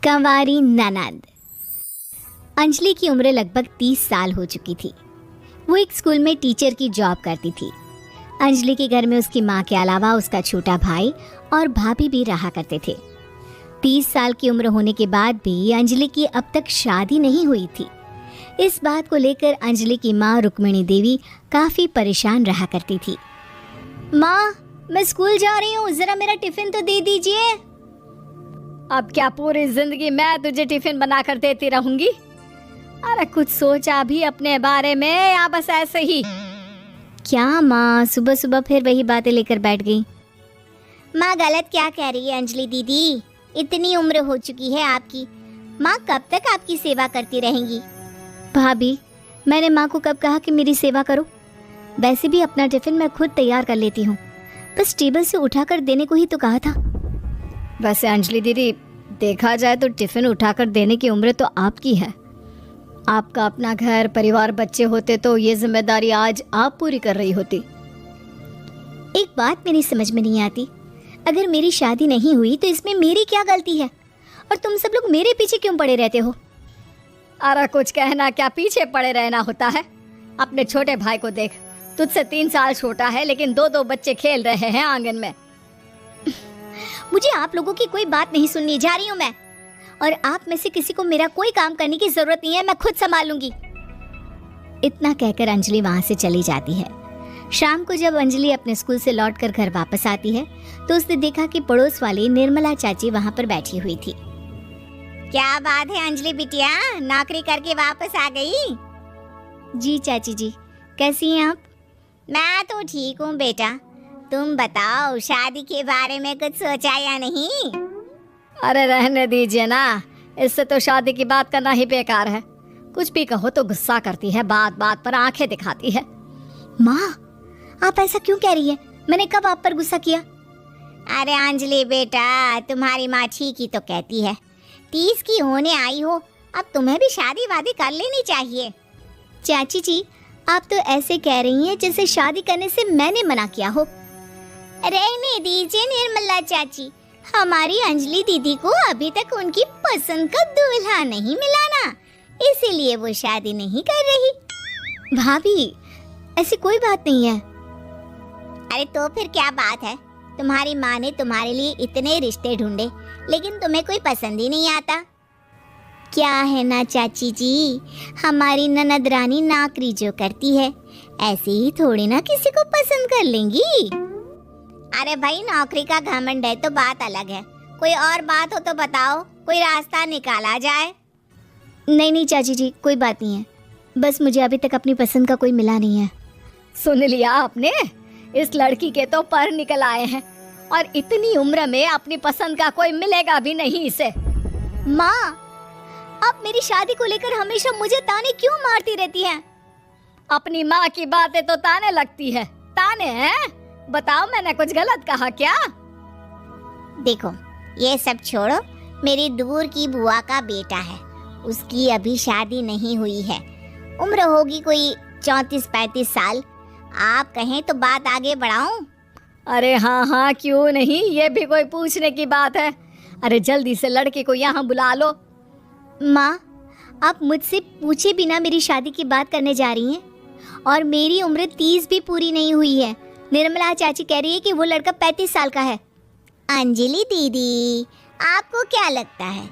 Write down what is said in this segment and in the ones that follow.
कंवारी ननद। अंजलि की उम्र लगभग 30 साल हो चुकी थी। वो एक स्कूल में टीचर की जॉब करती थी। अंजलि के घर में उसकी माँ के अलावा उसका छोटा भाई और भाभी भी रहा करते थे। 30 साल की उम्र होने के बाद भी अंजलि की अब तक शादी नहीं हुई थी। इस बात को लेकर अंजलि की माँ रुक्मिणी देवी काफी परेशान रहा करती थी। माँ, मैं स्कूल जा रही हूँ, जरा मेरा टिफिन तो दे दीजिए। अब क्या पूरी जिंदगी मैं तुझे टिफिन बना कर देती रहूंगी? अरे कुछ सोचा भी अपने बारे में या बस ऐसे ही? क्या माँ, सुबह सुबह फिर वही बातें लेकर बैठ गई। माँ गलत क्या कह रही है अंजलि दीदी, इतनी उम्र हो चुकी है आपकी, माँ कब तक आपकी सेवा करती रहेंगी? भाभी, मैंने माँ को कब कहा कि मेरी सेवा करो? वैसे भी अपना टिफिन मैं खुद तैयार कर लेती हूँ, बस टेबल से उठाकर देने को ही तो कहा था। वैसे अंजलि दीदी, देखा जाए तो टिफिन उठाकर देने की उम्र तो आपकी है। आपका अपना घर परिवार बच्चे होते तो ये जिम्मेदारी आज आप पूरी कर रही होती। एक बात मेरी समझ में नहीं आती, अगर मेरी शादी नहीं हुई तो इसमें मेरी क्या गलती है और तुम सब लोग मेरे पीछे क्यों पड़े रहते हो? अरे कुछ कहना क्या पीछे पड़े रहना होता है? अपने छोटे भाई को देख, तुझसे 3 साल छोटा है लेकिन 2-2 बच्चे खेल रहे हैं आंगन में। मुझे आप लोगों की कोई बात नहीं सुननी, जा रही हूँ मैं। और आप में से किसी को मेरा कोई काम करने की जरूरत नहीं है, मैं खुद संभालूंगी। इतना कहकर अंजलि वहां से चली जाती है। शाम को जब अंजलि अपने स्कूल से लौटकर घर वापस आती है तो उसने देखा कि पड़ोस वाली निर्मला चाची वहां पर बैठी हुई थी। क्या बात है अंजलि बिटिया, नौकरी करके वापस आ गई? जी चाची जी, कैसी हैं आप? मैं तो ठीक हूँ बेटा, तुम बताओ शादी के बारे में कुछ सोचा या नहीं? अरे रहने दीजिए ना, इससे तो शादी की बात करना ही बेकार है। कुछ भी कहो तो गुस्सा करती है, बात बात पर आंखें दिखाती है। माँ, आप ऐसा क्यों कह रही है? मैंने कब आप पर गुस्सा किया? अरे अंजलि बेटा, तुम्हारी माँ ठीक ही तो कहती है, 30 की होने आई हो, अब तुम्हें भी शादी वादी कर लेनी चाहिए। चाची जी, आप तो ऐसे कह रही हैं जैसे शादी करने से मैंने मना किया हो। रहने दीजिए निर्मला चाची, हमारी अंजलि दीदी को अभी तक उनकी पसंद का दूल्हा नहीं मिला ना, इसीलिए वो शादी नहीं कर रही। भाभी, ऐसी कोई बात नहीं है। अरे तो फिर क्या बात है? तुम्हारी माँ ने तुम्हारे लिए इतने रिश्ते ढूंढे लेकिन तुम्हें कोई पसंद ही नहीं आता। क्या है ना चाची जी, हमारी ननद रानी नौकरी जो करती है ऐसे ही थोड़ी ना किसी को पसंद कर लेंगी। अरे भाई, नौकरी का घमंड है तो बात अलग है, कोई और बात हो तो बताओ, कोई रास्ता निकाला जाए। नहीं नहीं चाची जी, कोई बात नहीं है, बस मुझे अभी तक अपनी पसंद का कोई मिला नहीं है। सुन लिया आपने, इस लड़की के तो पर निकल आए हैं और इतनी उम्र में अपनी पसंद का कोई मिलेगा भी नहीं इसे। माँ, आप मेरी शादी को लेकर हमेशा मुझे ताने क्यों मारती रहती हैं? अपनी माँ की बातें तो ताने लगती है। ताने हैं? बताओ, मैंने कुछ गलत कहा क्या? देखो, ये सब छोड़ो, मेरी दूर की बुआ का बेटा है, उसकी अभी शादी नहीं हुई है, उम्र होगी कोई 34-35 साल। आप कहें तो बात आगे बढ़ाऊं? अरे हाँ हाँ, क्यों नहीं, ये भी कोई पूछने की बात है। अरे जल्दी से लड़के को यहाँ बुला लो। माँ, आप मुझसे पूछे बिना मेरी शादी की बात करने जा रही हैं और मेरी उम्र 30 भी पूरी नहीं हुई है। निर्मला चाची कह रही है कि वो लड़का 35 साल का है। अंजलि दीदी, आपको क्या लगता है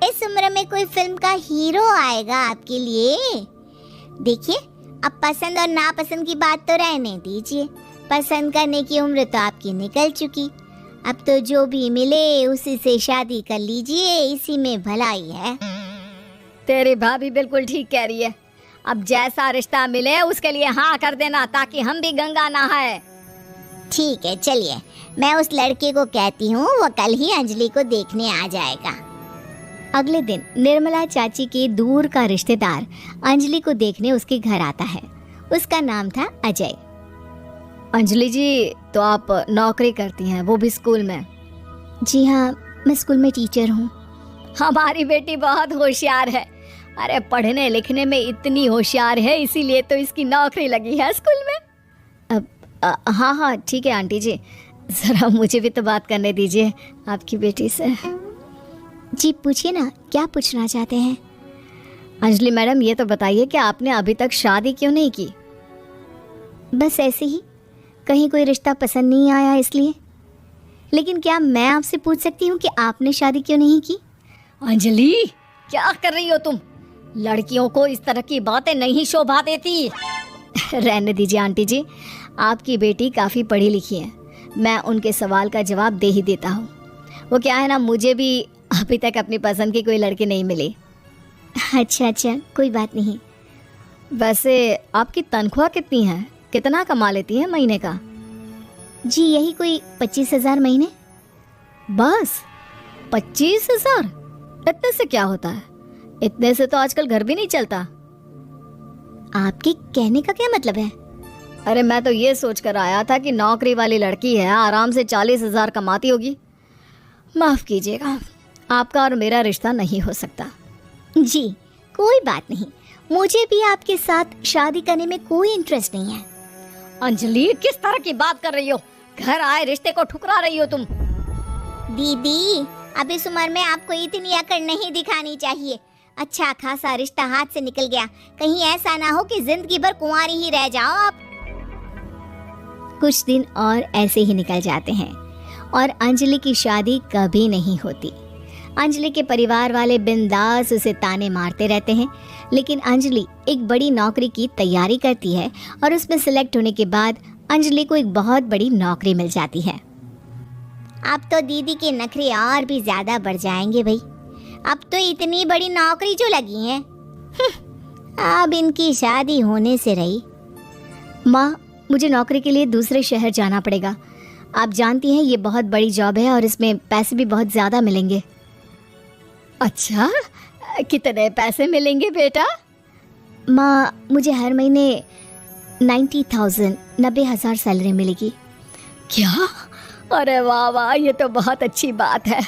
इस उम्र में कोई फिल्म का हीरो आएगा आपके लिए? देखिए, अब पसंद और नापसंद की बात तो रहने दीजिए, पसंद करने की उम्र तो आपकी निकल चुकी, अब तो जो भी मिले उसी से शादी कर लीजिए, इसी में भलाई है। तेरी भाभी बिल्कुल ठीक कह रही है, अब जैसा रिश्ता मिले उसके लिए हाँ कर देना ताकि हम भी गंगा नहाए। ठीक है, चलिए मैं उस लड़के को कहती हूँ, वो कल ही अंजलि को देखने आ जाएगा। अगले दिन निर्मला चाची के दूर का रिश्तेदार अंजलि को देखने उसके घर आता है। उसका नाम था अजय। अंजलि जी, तो आप नौकरी करती हैं, वो भी स्कूल में? जी हाँ, मैं स्कूल में टीचर हूँ। हमारी बेटी बहुत होशियार है। अरे पढ़ने लिखने में इतनी होशियार है, इसीलिए तो इसकी नौकरी लगी है स्कूल में। हाँ हाँ ठीक है आंटी जी, ज़रा मुझे भी तो बात करने दीजिए आपकी बेटी से। जी पूछिए ना, क्या पूछना चाहते हैं? अंजलि मैडम, ये तो बताइए कि आपने अभी तक शादी क्यों नहीं की? बस ऐसे ही, कहीं कोई रिश्ता पसंद नहीं आया इसलिए। लेकिन क्या मैं आपसे पूछ सकती हूँ कि आपने शादी क्यों नहीं की? अंजलि, क्या कर रही हो तुम? लड़कियों को इस तरह की बातें नहीं शोभा देती। रहने दीजिए आंटी जी, आपकी बेटी काफ़ी पढ़ी लिखी है, मैं उनके सवाल का जवाब दे ही देता हूँ। वो क्या है ना, मुझे भी अभी तक अपनी पसंद की कोई लड़की नहीं मिली। अच्छा अच्छा, कोई बात नहीं। वैसे आपकी तनख्वाह कितनी है? कितना कमा लेती है महीने का? जी यही कोई 25,000 महीने। बस 25,000? इतने से क्या होता है? इतने से तो आजकल घर भी नहीं चलता। आपके कहने का क्या मतलब है? अरे मैं तो ये सोच कर आया था कि नौकरी वाली लड़की है, आराम से 40,000 कमाती होगी। माफ़ कीजिएगा, आपका और मेरा रिश्ता नहीं हो सकता। जी कोई बात नहीं, मुझे भी आपके साथ शादी करने में कोई इंटरेस्ट नहीं है। अंजलि, किस तरह की बात कर रही हो? घर आए रिश्ते को ठुकरा रही हो तुम। दीदी, अब इस उम्र में आपको इतनी अकड़ नहीं दिखानी चाहिए। अच्छा खासा रिश्ता हाथ से निकल गया, कहीं ऐसा ना हो कि जिंदगी भर कुंवारी ही रह जाओ आप। कुछ दिन और ऐसे ही निकल जाते हैं और अंजलि की शादी कभी नहीं होती। अंजलि के परिवार वाले बिंदास उसे ताने मारते रहते हैं, लेकिन अंजलि एक बड़ी नौकरी की तैयारी करती है और उसमें सिलेक्ट होने के बाद अंजलि को एक बहुत बड़ी नौकरी मिल जाती है। अब तो दीदी के नखरे और भी ज्यादा बढ़ जाएंगे भाई, अब तो इतनी बड़ी नौकरी जो लगी है। अब इनकी शादी होने से रही। माँ, मुझे नौकरी के लिए दूसरे शहर जाना पड़ेगा। आप जानती हैं ये बहुत बड़ी जॉब है और इसमें पैसे भी बहुत ज़्यादा मिलेंगे। अच्छा, कितने पैसे मिलेंगे बेटा? माँ, मुझे हर महीने 90,000 सैलरी मिलेगी। क्या? अरे वाह वाह, ये तो बहुत अच्छी बात है।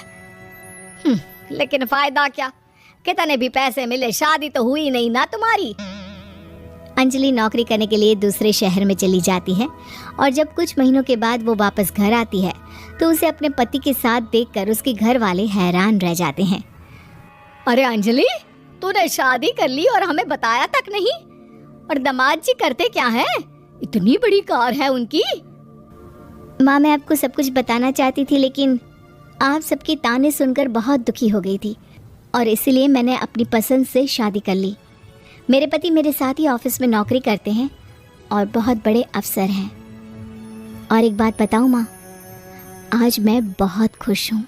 लेकिन फायदा क्या? कितने भी पैसे मिले, शादी तो हुई नहीं ना तुम्हारी। अंजलि नौकरी करने के लिए दूसरे शहर में चली जाती है और जब कुछ महीनों के बाद वो वापस घर आती है तो उसे अपने पति के साथ देखकर उसके घर वाले हैरान रह जाते हैं। अरे अंजलि, तूने शादी कर ली और हमें बताया तक नहीं। और दामाद जी करते क्या हैं? इतनी बड़ी कार है उनकी। माँ, मैं आपको सब कुछ बताना चाहती थी, लेकिन आप सबके ताने सुनकर बहुत दुखी हो गई थी और इसीलिए मैंने अपनी पसंद से शादी कर ली। मेरे पति मेरे साथ ही ऑफिस में नौकरी करते हैं और बहुत बड़े अफसर हैं। और एक बात बताऊँ माँ, आज मैं बहुत खुश हूँ।